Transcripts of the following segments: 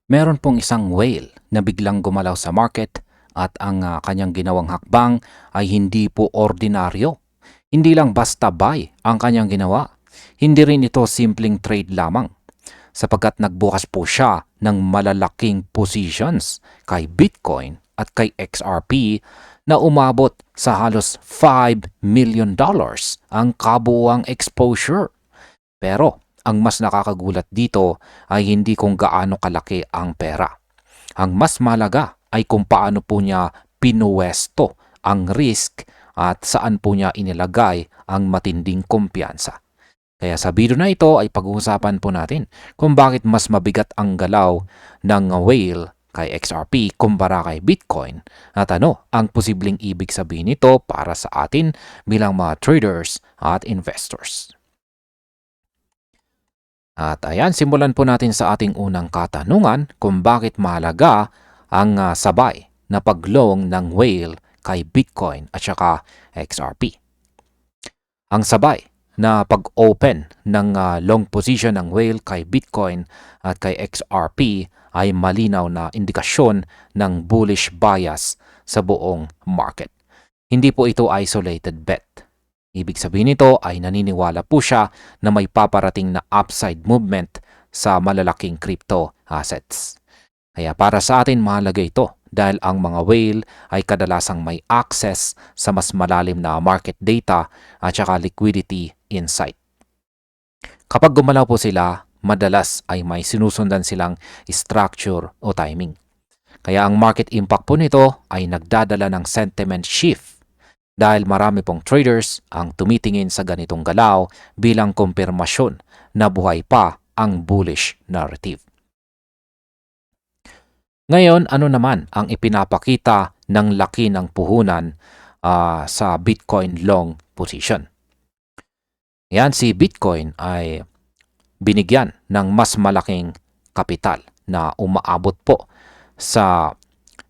Meron pong isang whale na biglang gumalaw sa market at ang kanyang ginawang hakbang ay hindi po ordinaryo. Hindi lang basta buy ang kanyang ginawa. Hindi rin ito simpleng trade lamang sapagkat nagbukas po siya ng malalaking positions kay Bitcoin at kay XRP na umabot sa halos $5 million ang kabuuang exposure. Pero ang mas nakakagulat dito ay hindi kung gaano kalaki ang pera. Ang mas malaga ay kung paano po niya pinuwesto ang risk at saan po niya inilagay ang matinding kumpiyansa. Kaya sa video na ito ay pag-uusapan po natin kung bakit mas mabigat ang galaw ng whale kay XRP kumpara kay Bitcoin at ano ang posibleng ibig sabihin nito para sa atin bilang mga traders at investors. At ayan, simulan po natin sa ating unang katanungan kung bakit mahalaga ang sabay na paglong ng whale kay Bitcoin at saka XRP. Ang sabay na pag-open ng long position ng whale kay Bitcoin at kay XRP ay malinaw na indikasyon ng bullish bias sa buong market. Hindi po ito isolated bet. Ibig sabihin nito ay naniniwala po siya na may paparating na upside movement sa malalaking crypto assets. Kaya para sa atin mahalaga ito dahil ang mga whale ay kadalasang may access sa mas malalim na market data at saka liquidity insight. Kapag gumalaw po sila, madalas ay may sinusundan silang structure o timing. Kaya ang market impact po nito ay nagdadala ng sentiment shift dahil marami pong traders ang tumitingin sa ganitong galaw bilang kumpirmasyon na buhay pa ang bullish narrative. Ngayon, ano naman ang ipinapakita ng laki ng puhunan sa Bitcoin long position? Yan, si Bitcoin ay binigyan ng mas malaking kapital na umaabot po sa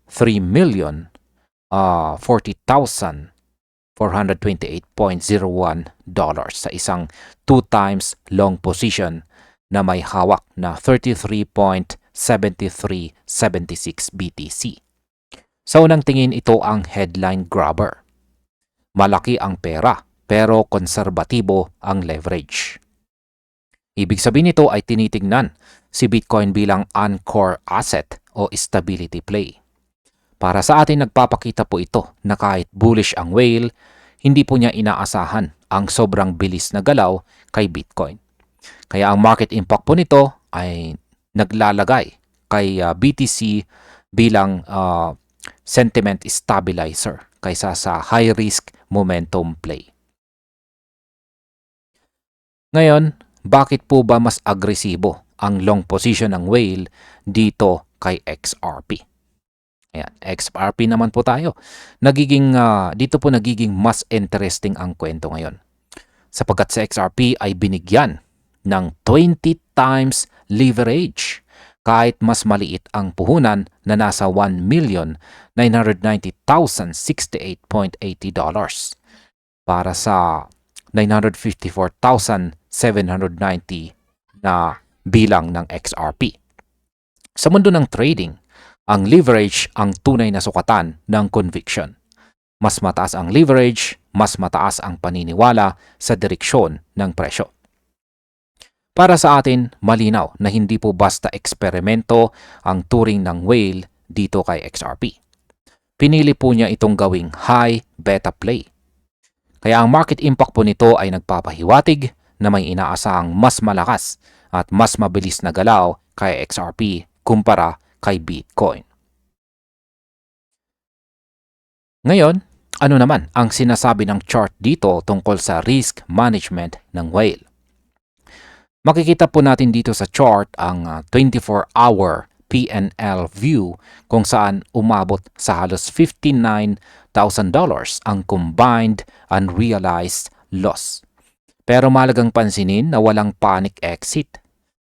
$3,040,428.01 sa isang 2 times long position na may hawak na 33.7376 BTC. Sa unang tingin ito ang headline grabber. Malaki ang pera pero konserbatibo ang leverage. Ibig sabihin nito ay tinitingnan si Bitcoin bilang anchor asset o stability play. Para sa atin nagpapakita po ito na kahit bullish ang whale, hindi po niya inaasahan ang sobrang bilis na galaw kay Bitcoin. Kaya ang market impact po nito ay naglalagay kay BTC bilang sentiment stabilizer kaysa sa high risk momentum play. Ngayon, bakit po ba mas agresibo ang long position ng whale dito kay XRP? Ayan, XRP naman po tayo. Dito po nagiging mas interesting ang kwento ngayon. Sapagkat sa XRP ay binigyan ng 20 times leverage kahit mas maliit ang puhunan na nasa $1,990,068.80 para sa 954,790 na bilang ng XRP. Sa mundo ng trading, ang leverage ang tunay na sukatan ng conviction. Mas mataas ang leverage, mas mataas ang paniniwala sa direksyon ng presyo. Para sa atin, malinaw na hindi po basta eksperimento ang turing ng whale dito kay XRP. Pinili po niya itong gawing high beta play. Kaya ang market impact po nito ay nagpapahiwatig na may inaasahang mas malakas at mas mabilis na galaw kay XRP kumpara kay Bitcoin. Ngayon, ano naman ang sinasabi ng chart dito tungkol sa risk management ng whale? Makikita po natin dito sa chart ang 24-hour P&L view kung saan umabot sa halos $59,000 ang combined unrealized loss. Pero mahalagang pansinin na walang panic exit.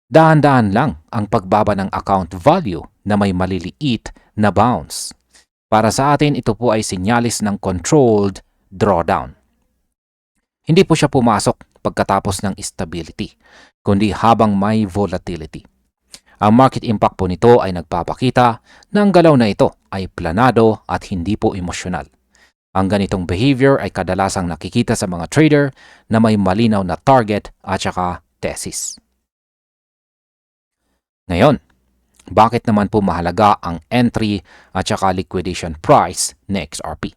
Dahan-dahan lang ang pagbaba ng account value na may maliliit na bounce. Para sa atin, ito po ay sinyalis ng controlled drawdown. Hindi po siya pumasok pagkatapos ng stability, kundi habang may volatility. Ang market impact po nito ay nagpapakita na ang galaw na ito ay planado at hindi po emosyonal. Ang ganitong behavior ay kadalasang nakikita sa mga trader na may malinaw na target at saka thesis. Ngayon, bakit naman po mahalaga ang entry at saka liquidation price ni XRP?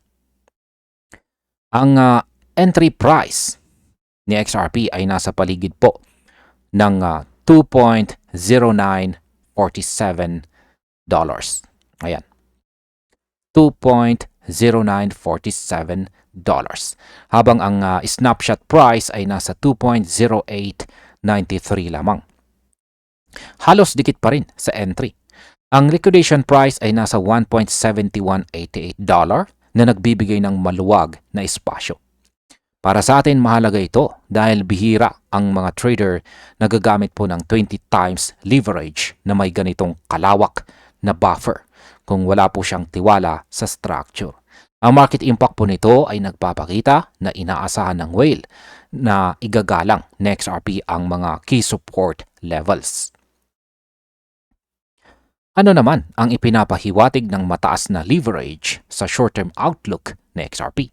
Ang entry price ni XRP ay nasa paligid po ng $2.0947. Ayan. $2.0947. Habang ang snapshot price ay nasa 2.0893 lamang. Halos dikit pa rin sa entry. Ang liquidation price ay nasa $1.7188 na nagbibigay ng maluwag na espasyo. Para sa atin mahalaga ito dahil bihira ang mga trader na gagamit po ng 20 times leverage na may ganitong kalawak na buffer kung wala po siyang tiwala sa structure. Ang market impact po nito ay nagpapakita na inaasahan ng whale na igagalang ng XRP ang mga key support levels. Ano naman ang ipinapahiwatig ng mataas na leverage sa short-term outlook ng XRP?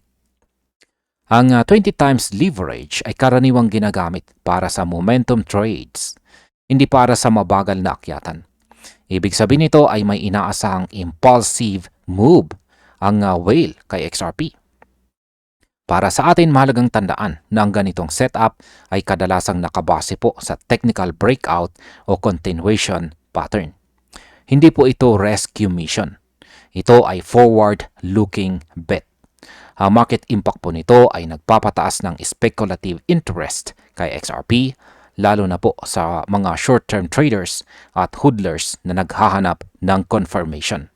Ang 20 times leverage ay karaniwang ginagamit para sa momentum trades, hindi para sa mabagal na akyatan. Ibig sabihin nito ay may inaasahang impulsive move ang whale kay XRP. Para sa atin mahalagang tandaan na ang ganitong setup ay kadalasang nakabase po sa technical breakout o continuation pattern. Hindi po ito rescue mission. Ito ay forward-looking bet. Ang market impact po nito ay nagpapataas ng speculative interest kay XRP, lalo na po sa mga short-term traders at hodlers na naghahanap ng confirmation.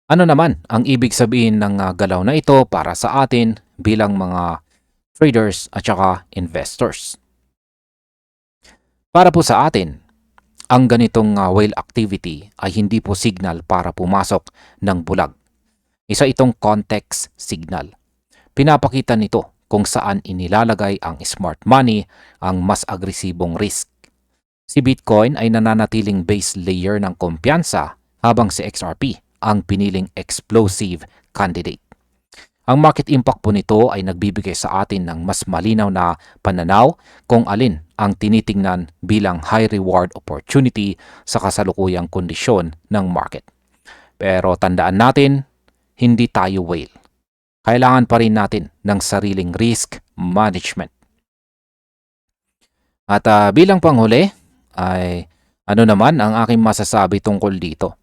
Ano naman ang ibig sabihin ng galaw na ito para sa atin bilang mga traders at saka investors? Para po sa atin, ang ganitong whale activity ay hindi po signal para pumasok ng bulag. Isa itong context signal. Pinapakita nito kung saan inilalagay ang smart money ang mas agresibong risk. Si Bitcoin ay nananatiling base layer ng kumpiyansa habang si XRP ang piniling explosive candidate. Ang market impact po nito ay nagbibigay sa atin ng mas malinaw na pananaw kung alin ang tinitingnan bilang high reward opportunity sa kasalukuyang kondisyon ng market. Pero tandaan natin, hindi tayo whale. Kailangan pa rin natin ng sariling risk management. At bilang panghuli, ay ano naman ang aking masasabi tungkol dito?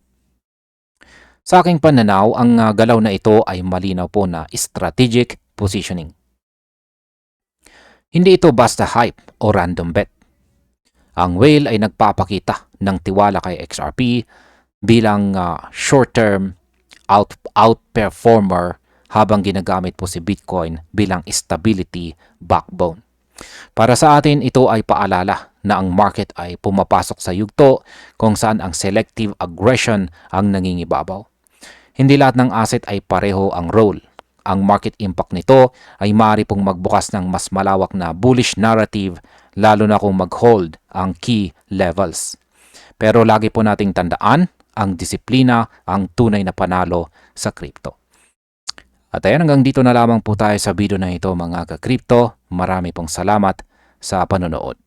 Sa aking pananaw, ang galaw na ito ay malinaw po na strategic positioning. Hindi ito basta hype o random bet. Ang whale ay nagpapakita ng tiwala kay XRP bilang short-term outperformer habang ginagamit po si Bitcoin bilang stability backbone. Para sa atin, ito ay paalala na ang market ay pumapasok sa yugto kung saan ang selective aggression ang nangingibabaw. Hindi lahat ng asset ay pareho ang role. Ang market impact nito ay maaari pong magbukas ng mas malawak na bullish narrative lalo na kung mag-hold ang key levels. Pero lagi po nating tandaan, ang disiplina ang tunay na panalo sa crypto. At ayan, hanggang dito na lamang po tayo sa video na ito mga ka-crypto. Marami pong salamat sa panonood.